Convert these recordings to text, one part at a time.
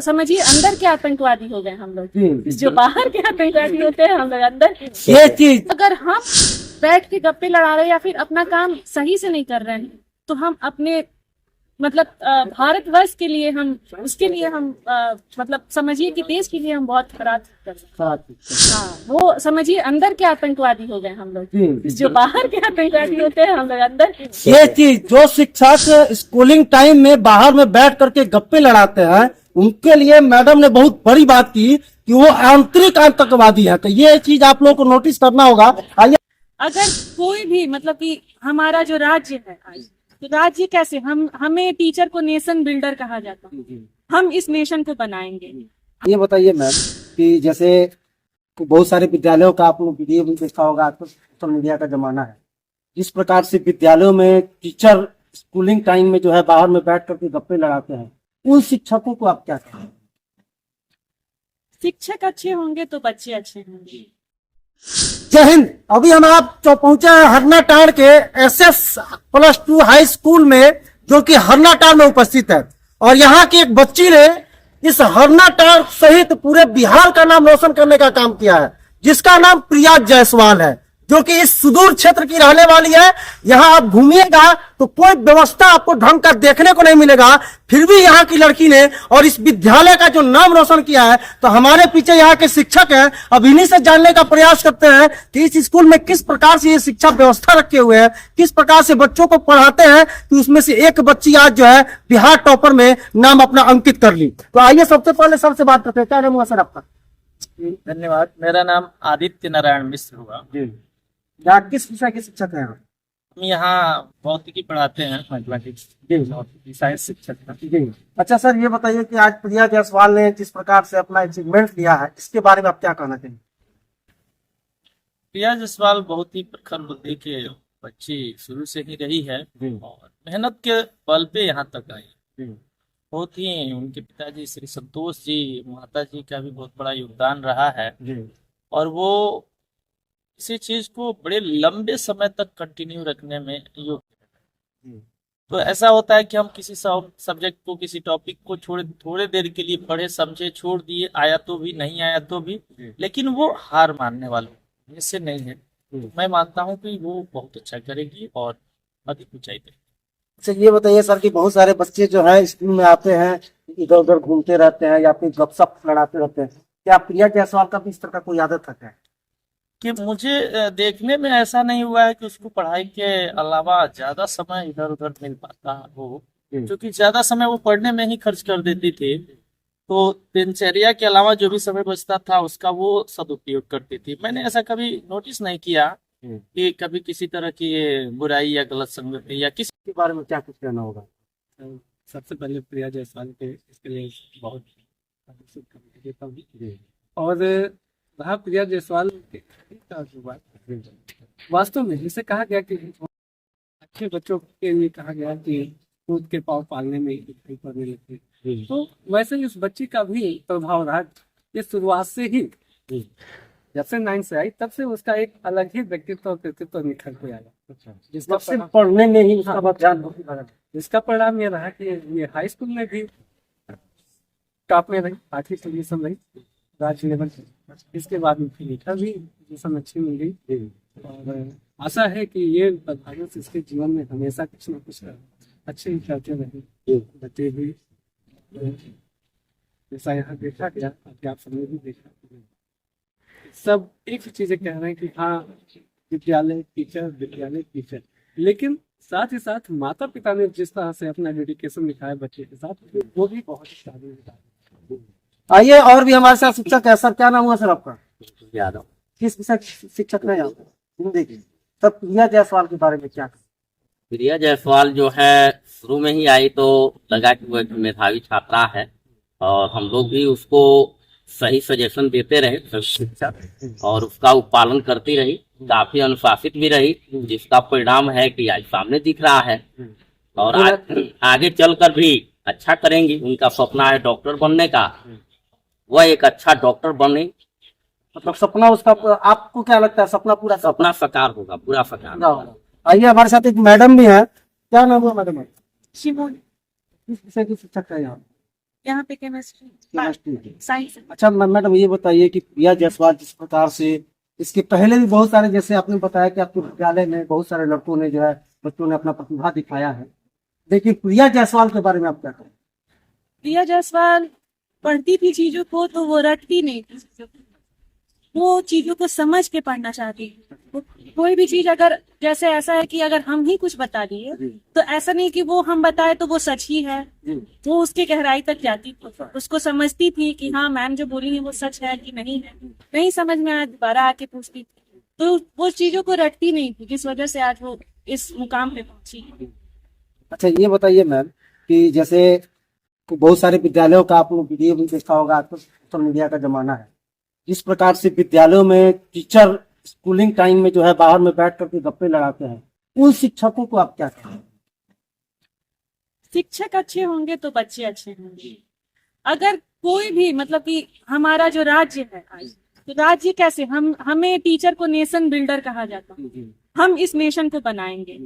समझिए अंदर के आतंकवादी हो गए हम लोग, जो बाहर के आतंकवादी होते हैं हम लोग अंदर। ये चीज अगर हम बैठ के गप्पे लड़ा रहे हैं या फिर अपना काम सही से नहीं कर रहे हैं तो हम अपने मतलब भारतवर्ष के लिए हम उसके लिए हम मतलब समझिए कि देश के लिए हम बहुत खराब कर रहे हैं। हाँ, वो समझिए अंदर के आतंकवादी हो गए हम लोग, जो बाहर के आतंकवादी होते हैं हम लोग अंदर। ये चीज जो शिक्षक स्कूलिंग टाइम में बाहर में बैठ करके गप्पे लड़ाते हैं उनके लिए मैडम ने बहुत बड़ी बात की कि वो आंतरिक आतंकवादी है। तो ये चीज आप लोगों को नोटिस करना होगा। आइए, अगर कोई भी मतलब कि हमारा जो राज्य है आज, तो राज्य कैसे हमें टीचर को नेशन बिल्डर कहा जाता है, हम इस नेशन को बनाएंगे। ये बताइए मैम कि जैसे बहुत सारे विद्यालयों का आप लोग वीडियो भी देखा होगा, आजकल सोशल मीडिया का जमाना है, जिस प्रकार से विद्यालयों में टीचर स्कूलिंग टाइम में जो है बाहर में बैठ करके गप्पे लड़ाते हैं, उन शिक्षकों को आप क्या कहें? शिक्षक अच्छे होंगे तो बच्चे अच्छे होंगे। जय हिंद। अभी हम आप जो पहुंचे हैं हरनाटांड़ के SS+2 हाई स्कूल में, जो कि हरनाटांड़ में उपस्थित है, और यहाँ की एक बच्ची ने इस हरनाटांड़ सहित पूरे बिहार का नाम रोशन करने का काम किया है, जिसका नाम प्रिया जायसवाल है, जो कि इस सुदूर क्षेत्र की रहने वाली है। यहाँ आप घूमिएगा तो कोई व्यवस्था आपको ढंग का देखने को नहीं मिलेगा, फिर भी यहाँ की लड़की ने और इस विद्यालय का जो नाम रोशन किया है। तो हमारे पीछे यहाँ के शिक्षक हैं, अब इन्हीं से जानने का प्रयास करते हैं कि इस स्कूल में किस प्रकार से ये शिक्षा व्यवस्था रखे हुए हैं, किस प्रकार से बच्चों को पढ़ाते हैं कि उसमें से एक बच्ची आज जो है बिहार टॉपर में नाम अपना अंकित कर ली। तो आइए सबसे पहले सबसे बात करते हैं। क्या नाम हुआ सर आपका? धन्यवाद। मेरा नाम आदित्य नारायण मिश्र हुआ। यहाँ किस विषय के शिक्षक हैं? हम यहाँ भौतिकी पढ़ाते हैं, मैथमेटिक्स, साइंस शिक्षक हैं। अच्छा सर, ये बताइए कि आज प्रिया जायसवाल ने जिस प्रकार से अपना अचीवमेंट लिया है, इसके बारे में आप क्या कहना चाहेंगे? प्रिया जायसवाल बहुत ही प्रखर बुद्धि के बच्ची शुरू से ही रही है और मेहनत के बल पे यहाँ तक आई। बहुत ही उनके पिताजी श्री संतोष जी, माता जी का भी बहुत बड़ा योगदान रहा है और वो किसी चीज को बड़े लंबे समय तक कंटिन्यू रखने में योग्य है। तो ऐसा होता है कि हम किसी सब्जेक्ट को, किसी टॉपिक को थोड़े देर के लिए पढ़े, समझे, छोड़ दिए, आया तो भी नहीं आया तो भी, लेकिन वो हार मानने वालों इससे नहीं है। मैं मानता हूँ कि वो बहुत अच्छा करेगी और अधिक ऊंचाई पे। अच्छा ये बताइए सर कि बहुत सारे बच्चे जो है स्कूल में आते हैं, इधर उधर घूमते रहते हैं या फिर गपशप लड़ाते रहते हैं, क्या प्रिया जायसवाल का भी इस तरह का कोई आदत है? कि मुझे देखने में ऐसा नहीं हुआ है कि उसको पढ़ाई के अलावा ज्यादा समय इधर उधर मिल पाता हो, क्योंकि ज्यादा समय वो पढ़ने में ही खर्च कर देती थी। तो दिनचर्या के अलावा जो भी समय बचता था उसका वो सदुपयोग करती थी। मैंने ऐसा कभी नोटिस नहीं किया कि कभी किसी तरह की बुराई या गलत संगति या किसी के बारे में क्या कुछ कहना होगा? सबसे पहले प्रिया जायसवाल के इसके लिए बहुत देता हूँ। और रहा प्रिया जायसवाल वास्तव में जिसे कहा गया कि अच्छे बच्चों के लिए कहा गया कि खुद के पाँव पालने में दिखाई पड़ने लगते, तो वैसे ही उस बच्ची का भी प्रभाव रहा। ये शुरुआत से ही जब से 9 से आई तब से उसका एक अलग ही व्यक्तित्व और कृतित्व निखर के आया, जिसका सिर्फ पढ़ने में ही उसका ध्यान, जिसका परिणाम ये रहा कि ये हाई स्कूल में भी टॉप में रही, 8वीं पोजीशन रही राज्य लेवल। इसके बाद में फिर भी पोजीशन अच्छी मिल गई और आशा है कि ये परफॉर्मेंस इसके जीवन में हमेशा कुछ न कुछ अच्छे ही करते रहे। बच्चे भी जैसा यहाँ देखा गया, आप सबने भी देखा, सब एक ही चीजें कह रहे हैं कि हाँ विद्यालय टीचर, लेकिन साथ ही साथ माता पिता ने जिस तरह से अपना डेडिकेशन दिखाया बच्चे के साथ, वो भी बहुत ही काबिल है। आइए और भी हमारे साथ शिक्षक है। सर क्या नाम हुआ सर आपका? यादव। किस विषय शिक्षक है? हिंदी की। सर प्रिया जायसवाल के बारे में क्या? प्रिया जायसवाल जो है शुरू में ही आई तो लगा कि वो एक मेधावी छात्रा है और हम लोग भी उसको सही सजेशन देते रहे शिक्षक, और उसका पालन करती रही, काफी अनुशासित भी रही, जिसका परिणाम है कि आज सामने दिख रहा है और आगे चलकर भी अच्छा करेंगी। उनका सपना है डॉक्टर बनने का, वह एक अच्छा डॉक्टर बने। मतलब सपना उसका, आपको क्या लगता है सपना पूरा? सपना साकार होगा, पूरा साकार होगा। आइए हमारे साथ एक मैडम भी है। क्या नाम हुआ मैडम? किस विषय की शिक्षक है यहाँ? यहाँ पे केमिस्ट्री केमिस्ट्री। साइंस। अच्छा मैडम ये बताइए कि प्रिया जायसवाल जिस प्रकार से इसके पहले भी बहुत सारे, जैसे आपने बताया कि आपके विद्यालय में बहुत सारे लड़कों ने जो है बच्चों ने अपना प्रतिभा दिखाया है, लेकिन प्रिया जायसवाल के बारे में आप क्या कहें? प्रिया जायसवाल पढ़ती थी चीजों को तो वो रटती नहीं थी चीजों को, वो चीजों को समझ के पढ़ना चाहती है। कोई भी चीज अगर जैसे ऐसा है कि अगर हम ही कुछ बता दिए तो ऐसा नहीं कि वो हम बताए तो वो सच ही है, वो उसके गहराई तक जाती थी, उसको समझती थी कि हाँ मैम जो बोली है वो सच है कि नहीं है, नहीं समझ में आया दोबारा आके पूछती थी, तो वो चीजों को रटती नहीं थी, जिस वजह से आज वो इस मुकाम पे पहुंची। अच्छा ये बताइए मैम कि जैसे बहुत सारे विद्यालयों का आप लोग वीडियो भी देखा होगा, आजकल सोशल मीडिया का जमाना है, जिस प्रकार से विद्यालयों में टीचर स्कूलिंग टाइम में जो है बाहर में बैठ करके गप्पे लड़ाते हैं, उन शिक्षकों को आप क्या कहें? शिक्षक अच्छे होंगे तो बच्चे अच्छे होंगे। अगर कोई भी मतलब कि हमारा जो राज्य है आज, तो राज्य कैसे हमें टीचर को नेशन बिल्डर कहा जाता है, हम इस नेशन को बनाएंगे।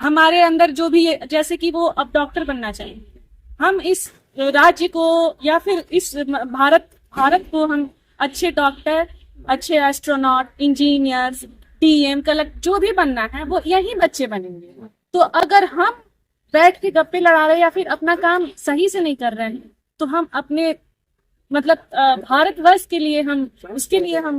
हमारे अंदर जो भी जैसे कि वो अब डॉक्टर बनना चाहिए, हम इस राज्य को या फिर इस भारत को हम अच्छे डॉक्टर, अच्छे एस्ट्रोनॉट, इंजीनियर्स, डीएम, कलेक्टर जो भी बनना है वो यही बच्चे बनेंगे। तो अगर हम बैठ के गप्पे लड़ा रहे या फिर अपना काम सही से नहीं कर रहे हैं तो हम अपने मतलब भारतवर्ष के लिए हम उसके लिए हम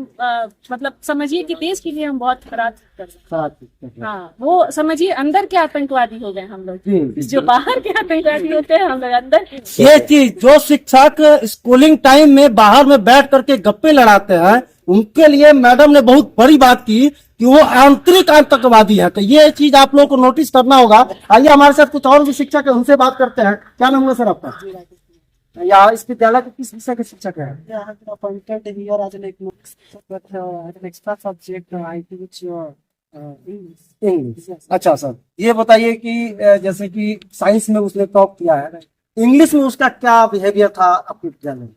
मतलब समझिए कि देश के लिए हम बहुत खराब कर सकते हैं। हाँ वो समझिए अंदर के आतंकवादी हो गए हम लोग, जो बाहर के आतंकवादी होते हैं हम लोग अंदर। ये चीज जो शिक्षक स्कूलिंग टाइम में बाहर में बैठ करके गप्पे लड़ाते हैं, उनके लिए मैडम ने बहुत बड़ी बात की कि वो आंतरिक आतंकवादी है। तो ये चीज आप लोगों को नोटिस करना होगा। आइए हमारे साथ कुछ और भी शिक्षक है, उनसे बात करते हैं। क्या नाम है सर आपका? या इस विद्यालय के किस विषय के शिक्षक है? appointed here as an economics, but as an extra subject I teach English. English. अच्छा सर ये बताइए कि जैसे कि साइंस में उसने टॉप किया है, इंग्लिश में उसका क्या बिहेवियर था आपके विद्यालय में?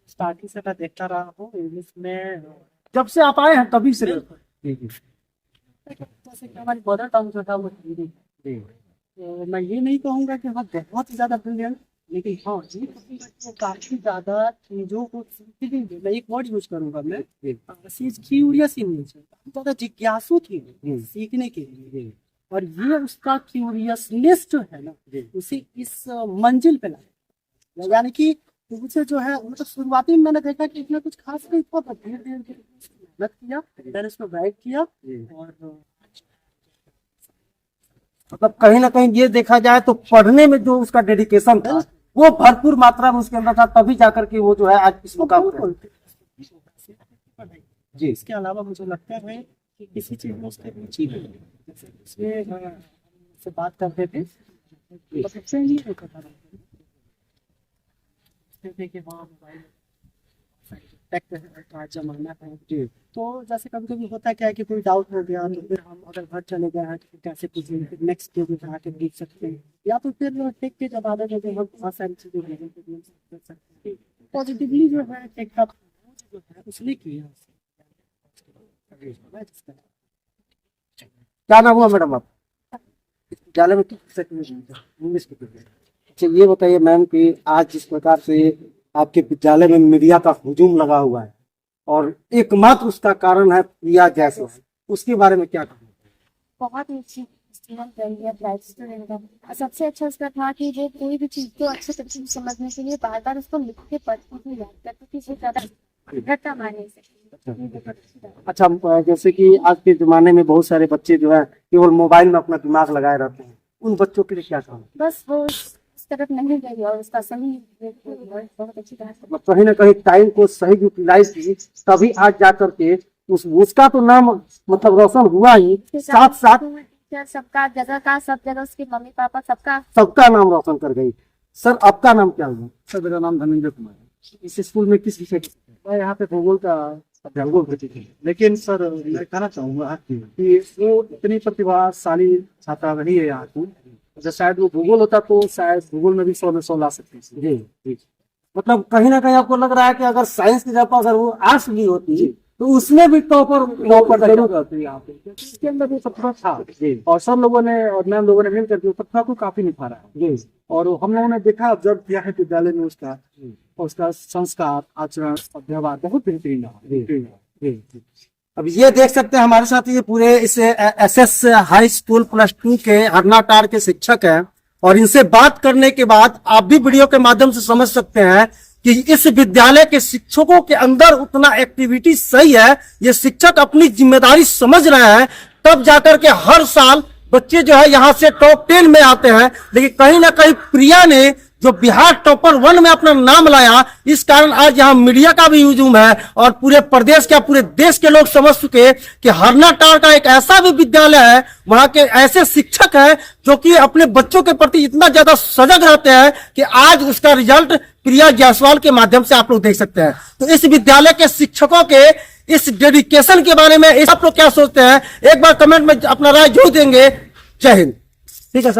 स्टार्टिंग से मैं देखता रहा हूँ इंग्लिश में, जब से आप आए हैं तभी से? जैसे कि हमारी मदर टंग जो था वो हिंदी है। तो मैं ये नहीं कहूँगा कि हाँ बहुत ही ज्यादा ब्रिलियंट, लेकिन हाँ ये कहूँगा कि वो काफी ज्यादा चीजों को सीखती थी। मैं एक वर्ड यूज करूंगा, मैं क्यूरियस इन नेचर, ज्यादा जिज्ञासु थी सीखने के लिए, और ये उसका क्यूरियसनेस जो है ना उसे इस मंजिल पे लाया। यानी कि उसे जो है मतलब शुरुआती में मैंने देखा कि इसमें कुछ खास नहीं था, पर धीरे धीरे मेहनत किया, मैंने इसमें गाइड किया, और मतलब कहीं ना कहीं ये देखा जाए तो पढ़ने में जो उसका डेडिकेशन था वो भरपूर मात्रा में उसके अंदर था, तभी जाकर के वो जो है आज इस मुकाम पर जी। इसके अलावा मुझे लगता है कि किसी चीज में उसकी रुचि है, जैसे उसमें से बात करते थे तो सबसे नहीं होता था कि वहाँ मोबाइल टेक का जमाना है। तो जैसे कभी कभी होता क्या है कि कोई डाउट हो गया तो फिर हम अगर घर चले गए हैं तो कैसे कुछ नेक्स्ट पेज में आके देख सकते हैं, या तो फिर टेक के जमाने में जो हम बहुत सारी चीजें कर सकते हैं। पॉजिटिवली जो है टेक का जो है उसने किया। क्या नाम हुआ मैडम आप विद्यालय में किस इंग्लिश के? अच्छा ये बताइए मैम कि आज जिस प्रकार से आपके विद्यालय में मीडिया का हुजूम लगा हुआ है और एकमात्र उसका कारण है प्रिया जायसवाल, उसके बारे में क्या कहना? बहुत ही अच्छी स्टूडेंट रही है, ब्राइट स्टूडेंट है। और सबसे अच्छा उसका था कि वो कोई भी चीज़ को अच्छे तरीके से समझने के लिए बार बार उसको लिख के पढ़ती थी, याद करती थी, इससे ज़्यादा रट्टा मारने से। अच्छा जैसे कि आज के जमाने में बहुत सारे बच्चे जो है केवल मोबाइल में अपना दिमाग लगाए रहते हैं, उन बच्चों के लिए क्या कहना? बस वो इस तरफ नहीं गई और उसका सही बहुत अच्छी तरह से कहीं ना कहीं टाइम को सही यूटिलाइज की, तभी आज जाकर के उसका तो नाम मतलब रोशन हुआ ही, साथ साथ सबका जगह का सब जगह उसके मम्मी पापा सबका नाम रोशन कर गई। सर आपका नाम क्या हुआ? सर मेरा नाम धर्मेंद्र कुमार है। इस स्कूल में किस विषय? मैं यहाँ पे भूगोल का अध्यापक होती थी, लेकिन सर मैं कहना चाहूंगा कि वो इतनी प्रतिभाशाली छात्रा रही है यहाँ की, जैसे शायद वो भूगोल होता तो शायद भूगोल में भी 100 में 100 ला सकती थी। जी मतलब कहीं ना कहीं आपको लग रहा है कि अगर साइंस की जगह अगर वो आर्ट्स ली होती तो उसमें भी टॉपर जरूर रहते हैं यहाँ पे। इसके अंदर भी सपना था और सब लोगों ने और मैम लोगों ने मिलकर के सपना को काफी निखारा है और हम लोगों ने देखा ऑब्जर्व किया है विद्यालय में उसका संस्कार आचरण और व्यवहार बहुत बेहतरीन है। अब ये देख सकते हैं हमारे साथ ये पूरे इस एसएस हाई स्कूल +2 के हरनाटाड़ के शिक्षक हैं और इनसे बात करने के बाद आप भी वीडियो के माध्यम से समझ सकते हैं कि इस विद्यालय के शिक्षकों के अंदर उतना एक्टिविटी सही है। ये शिक्षक अपनी जिम्मेदारी समझ रहे हैं, तब जाकर के हर साल बच्चे जो है यहाँ से टॉप 10 में आते हैं। लेकिन कहीं ना कहीं प्रिया ने जो बिहार टॉपर 1 में अपना नाम लाया, इस कारण आज यहाँ मीडिया का भी ह्यूजूम है और पूरे प्रदेश क्या पूरे देश के लोग समझ चुके कि हरनाटाड़ का एक ऐसा भी विद्यालय है, वहां के ऐसे शिक्षक हैं जो कि अपने बच्चों के प्रति इतना ज्यादा सजग रहते हैं कि आज उसका रिजल्ट प्रिया जायसवाल के माध्यम से आप लोग देख सकते हैं। तो इस विद्यालय के शिक्षकों के इस डेडिकेशन के बारे में आप लोग क्या सोचते हैं, एक बार कमेंट में अपना राय जरूर देंगे। जय हिंद। ठीक है सर।